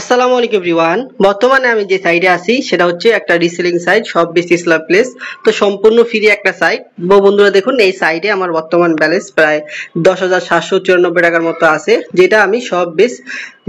আসসালামু আলাইকুম এভরিওয়ান। বর্তমানে আমি যে সাইটে আছি সেটা হচ্ছে একটা রিসেলিং সাইট শপবিজ ইসলাম প্লেস। তো সম্পূর্ণ ফ্রি একটা সাইট। বন্ধুরা দেখুন, এই সাইটে আমার বর্তমান ব্যালেন্স প্রায় 10,794 টাকার মতো আছে, যেটা আমি শপবিজ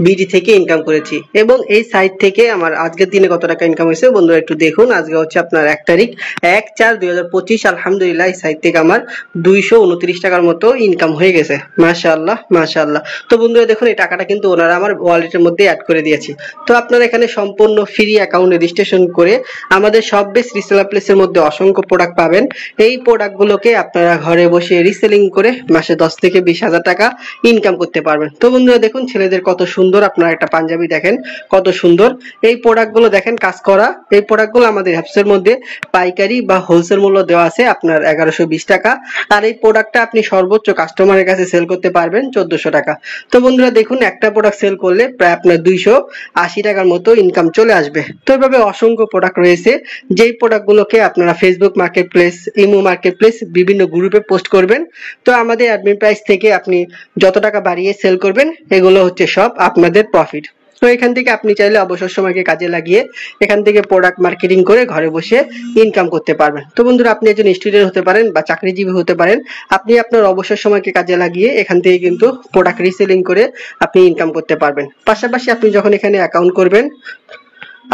বিডি থেকে ইনকাম করেছি। এবং এই সাইট থেকে আমার আজকের দিনে কত টাকা ইনকাম হয়েছে বন্ধুরা একটু দেখুন। আজকে হচ্ছে আপনার 1 তারিখ 1/4/2025। আলহামদুলিল্লাহ এই সাইট থেকে আমার 229 টাকার মতো ইনকাম হয়ে গেছে। মাশাআল্লাহ মাশাআল্লাহ। তো বন্ধুরা দেখুন, এই টাকাটা কিন্তু ওনারা আমার ওয়ালেটের মধ্যে অ্যাড করে দিয়েছে। তো আপনারা এখানে সম্পূর্ণ ফ্রি অ্যাকাউন্ট রেজিস্ট্রেশন করে আমাদের শপবিজ রিসেলার প্লেসের মধ্যে অসংখ্য প্রোডাক্ট পাবেন। এই প্রোডাক্টগুলোকে আপনারা ঘরে বসে রিসেলিং করে মাসে 10 থেকে 20,000 টাকা ইনকাম করতে পারবেন। তো বন্ধুরা দেখুন, ছেলেদের কত সুন্দর, আপনারা একটা পাঞ্জাবি দেখেন কত সুন্দর। এই প্রোডাক্টগুলো দেখেন কাজ করা। এই প্রোডাক্টগুলো আমাদের অ্যাপসের মধ্যে পাইকারি বা হোলসেল মূল্য দেওয়া আছে আপনার 1120 টাকা। আর এই প্রোডাক্টটা আপনি সর্বোচ্চ কাস্টমারের কাছে সেল করতে পারবেন 1400 টাকা। তো বন্ধুরা দেখুন, একটা প্রোডাক্ট সেল করলে প্রায় আপনার 280 টাকার মতো ইনকাম চলে আসবে। তো এভাবে অসংখ্য প্রোডাক্ট রয়েছে, যেই প্রোডাক্টগুলোকে আপনারা Facebook market place, imo market place বিভিন্ন গ্রুপে পোস্ট করবেন। তো আমাদের অ্যাডমিন প্রাইস থেকে আপনি যত টাকা বাড়িয়ে সেল করবেন, এগুলো হচ্ছে সব আপনাদের প্রফিট। তো এখান থেকে আপনি চাইলে অবসর সময়কে কাজে লাগিয়ে এখান থেকে প্রোডাক্ট মার্কেটিং করে ঘরে বসে ইনকাম করতে পারবেন। তো বন্ধুরা, আপনি একজন স্টুডেন্ট হতে পারেন বা চাকরিজীবী হতে পারেন, আপনি আপনার অবসর সময়কে কাজে লাগিয়ে এখান থেকে কিন্তু প্রোডাক্ট রিসেলিং করে আপনি ইনকাম করতে পারবেন। পাশাপাশি আপনি যখন এখানে অ্যাকাউন্ট করবেন,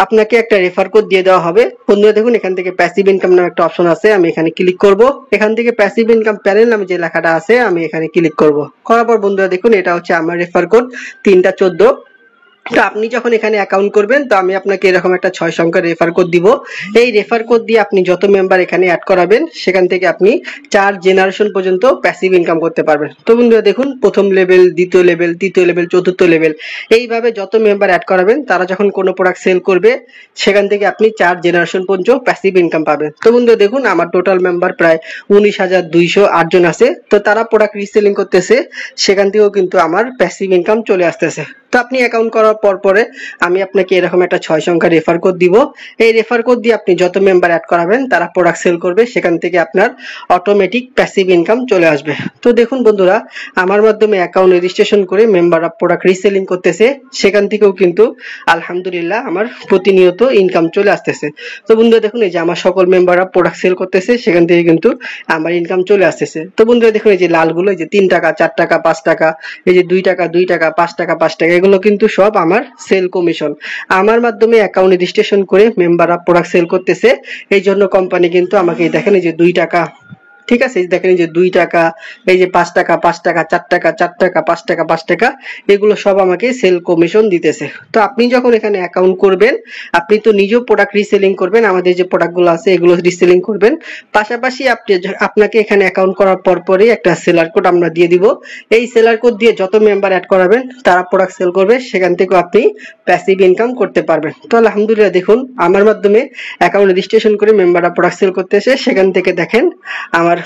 আপনাকে একটা রেফার কোড দিয়ে দেওয়া হবে। বন্ধুরা দেখুন, এখান থেকে প্যাসিভ ইনকাম নামে একটা অপশন আছে, আমি এখানে ক্লিক করব। এখান থেকে প্যাসিভ ইনকাম প্যানেল নামে যে লেখাটা আছে আমি এখানে ক্লিক করব। করার পর বন্ধুরা দেখুন, এটা হচ্ছে আমার রেফার কোড 3টা14। তো আপনি যখন এখানে অ্যাকাউন্ট করবেন, তো আমি আপনাকে এরকম একটা 6 সংখ্যার রেফার কোড দিব। এই রেফার কোড দিয়ে আপনি যত মেম্বার এখানে অ্যাড করাবেন, সেখান থেকে আপনি 4 জেনারেশন পর্যন্ত প্যাসিভ ইনকাম করতে পারবেন। তো বন্ধুরা দেখুন, প্রথম লেভেল, দ্বিতীয় লেভেল, তৃতীয় লেভেল, চতুর্থ লেভেল, এইভাবে যত মেম্বার অ্যাড করাবেন তারা যখন কোনো প্রোডাক্ট সেল করবে, সেখান থেকে আপনি 4 জেনারেশন পর্যন্ত প্যাসিভ ইনকাম পাবেন। তো বন্ধুরা দেখুন, আমার টোটাল মেম্বার প্রায় 19,208 জন আছে। তো তারা প্রোডাক্ট রিসেলিং করতেছে, সেখান থেকেও কিন্তু আমার প্যাসিভ ইনকাম চলে আসতেছে। তো আপনি অ্যাকাউন্ট করার পরে আমি আপনাকে এরকম একটা 6 সংখ্যার রেফার কোড দিব। এই রেফার কোড দিয়ে আপনি যত মেম্বার অ্যাড করাবেন তারা প্রোডাক্ট সেল করবে, সেখান থেকে আপনার অটোমেটিক প্যাসিভ ইনকাম চলে আসবে। তো দেখুন বন্ধুরা, আমার মাধ্যমে অ্যাকাউন্ট রেজিস্ট্রেশন করে মেম্বাররা প্রোডাক্ট রিসেলিং করতেছে, সেখান থেকেও কিন্তু আলহামদুলিল্লাহ আমার প্রতিনিয়ত ইনকাম চলে আসতেছে। তো বন্ধুরা দেখুন, এই যে আমার সকল মেম্বাররা প্রোডাক্ট সেল করতেছে, সেখান থেকে কিন্তু আমার ইনকাম চলে আসতেছে। তো বন্ধুরা দেখুন, এই যে লালগুলো, এই যে 3 টাকা, 4 টাকা, 5 টাকা, এই যে 2 টাকা, 2 টাকা, 5 টাকা, 5 টাকা, এগুলো কিন্তু সব আমার সেল কমিশন। আমার মাধ্যমে অ্যাকাউন্ট রেজিস্ট্রেশন করে মেম্বাররা প্রোডাক্ট সেল করতেছে, এই জন্য কোম্পানি কিন্তু আমাকে দেখেন এই যে 2 টাকা, ঠিক আছে, দেখেন যে 2 টাকা, এই যে 5 টাকা, 5 টাকা, 4 টাকা, 4 টাকা, 5 টাকা, 5 টাকা, এগুলো সব আমাকে সেল কমিশন দিতেছে। তো আপনি যখন এখানে অ্যাকাউন্ট করবেন, আপনি তো নিজেও প্রোডাক্ট রিসেলিং করবেন, আমাদের যে প্রোডাক্টগুলো আছে এগুলো রিসেলিং করবেন। পাশাপাশি আপনাকে এখানে অ্যাকাউন্ট করার পরই একটা সেলার কোড আমরা দিয়ে দিব। এই সেলার কোড দিয়ে যত মেম্বার অ্যাড করাবেন তারা প্রোডাক্ট সেল করবে, সেখান থেকে আপনি প্যাসিভ ইনকাম করতে পারবেন। তো আলহামদুলিল্লাহ দেখুন, আমার মাধ্যমে অ্যাকাউন্ট রেজিস্ট্রেশন করে মেম্বাররা প্রোডাক্ট সেল করতেছে, সেখান থেকে দেখেন আমার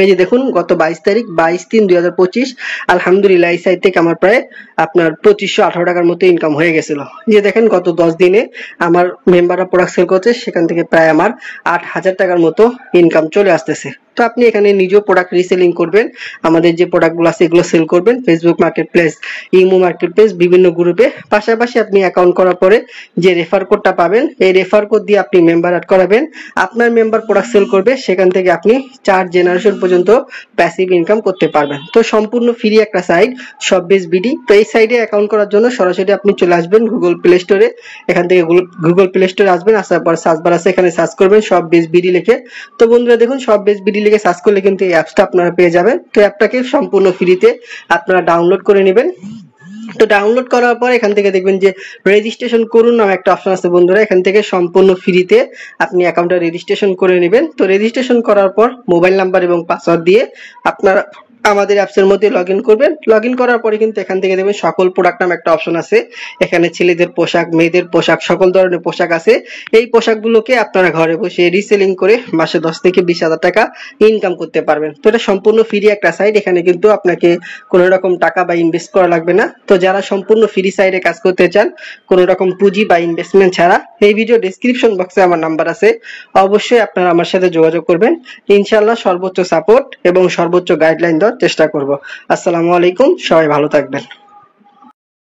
এই যে দেখুন, গত 22 তারিখ 22/3/2025 আলহামদুলিল্লাহ এই সাইট থেকে আমার প্রায় আপনার 2518 টাকার মতো ইনকাম হয়ে গেছিল। যে দেখেন গত 10 দিনে আমার মেম্বাররা প্রোডাক্ট সেল করছে, সেখান থেকে প্রায় আমার 8,000 টাকার মতো ইনকাম চলে আসতেছে। তো আপনি এখানে নিজেও প্রোডাক্ট রিসেলিং করবেন, আমাদের যে প্রোডাক্টগুলো আছে এগুলো সেল করবেন Facebook market place, imo market place, বিভিন্ন গ্রুপে। পাশাপাশি আপনি অ্যাকাউন্ট করার পরে যে রেফার কোডটা পাবেন, এই রেফার কোড দিয়ে আপনি মেম্বার অ্যাড করাবেন, আপনার মেম্বার প্রোডাক্ট সেল করবে, সেখান থেকে আপনি 4 জেনারেশন পর্যন্ত প্যাসিভ ইনকাম করতে পারবেন। তো সম্পূর্ণ ফ্রি একটা সাইট শপবিজ বিডি। তো এই সাইটে অ্যাকাউন্ট করার জন্য সরাসরি আপনি চলে আসবেন গুগল প্লে স্টোরে। এখান থেকে গুগল প্লে স্টোরে আসবেন, আসার পর সার্চ বার আছে, এখানে সার্চ করবেন শপবিজ বিডি লিখে। তো বন্ধুরা দেখুন, শপবিজ বিডি লিখে সার্চ করলে কিন্তু এই অ্যাপসটা আপনারা পেয়ে যাবেন। তো অ্যাপটাকে সম্পূর্ণ ফ্রিতে আপনারা ডাউনলোড করে নেবেন। তো ডাউনলোড করার পর এখান থেকে দেখবেন যে রেজিস্ট্রেশন করুন নামে একটা অপশন আছে বন্ধুরা, এখান থেকে সম্পূর্ণ ফ্রিতে আপনি অ্যাকাউন্টটা রেজিস্ট্রেশন করে নেবেন। তো রেজিস্ট্রেশন করার পর মোবাইল নাম্বার এবং পাসওয়ার্ড দিয়ে আপনারা আমাদের অ্যাপসের মধ্যে লগইন করবেন। লগইন করার পরে কিন্তু এখান থেকে দেখবেন সকল প্রোডাক্ট নামে একটা অপশন আছে, এখানে ছেলেদের পোশাক, মেয়েদের পোশাক, সকল ধরনের পোশাক আছে। এই পোশাকগুলোকে আপনারা ঘরে বসে রিসেলিং করে মাসে 10 থেকে 20,000 টাকা ইনকাম করতে পারবেন। তো এটা সম্পূর্ণ ফ্রি একটা সাইট, এখানে কিন্তু আপনাকে কোনো রকম টাকা বা ইনভেস্ট করা লাগবে না। তো যারা সম্পূর্ণ ফ্রি সাইটে কাজ করতে চান কোনো রকম পুঁজি বা ইনভেস্টমেন্ট ছাড়া, এই ভিডিও ডেসক্রিপশন বক্সে আমার নাম্বার আছে, অবশ্যই আপনারা আমার সাথে যোগাযোগ করবেন। ইনশাআল্লাহ সর্বোচ্চ সাপোর্ট এবং সর্বোচ্চ গাইডলাইন দেওয়ার চেষ্টা করব। আসসালামু আলাইকুম, সবাই ভালো থাকবেন।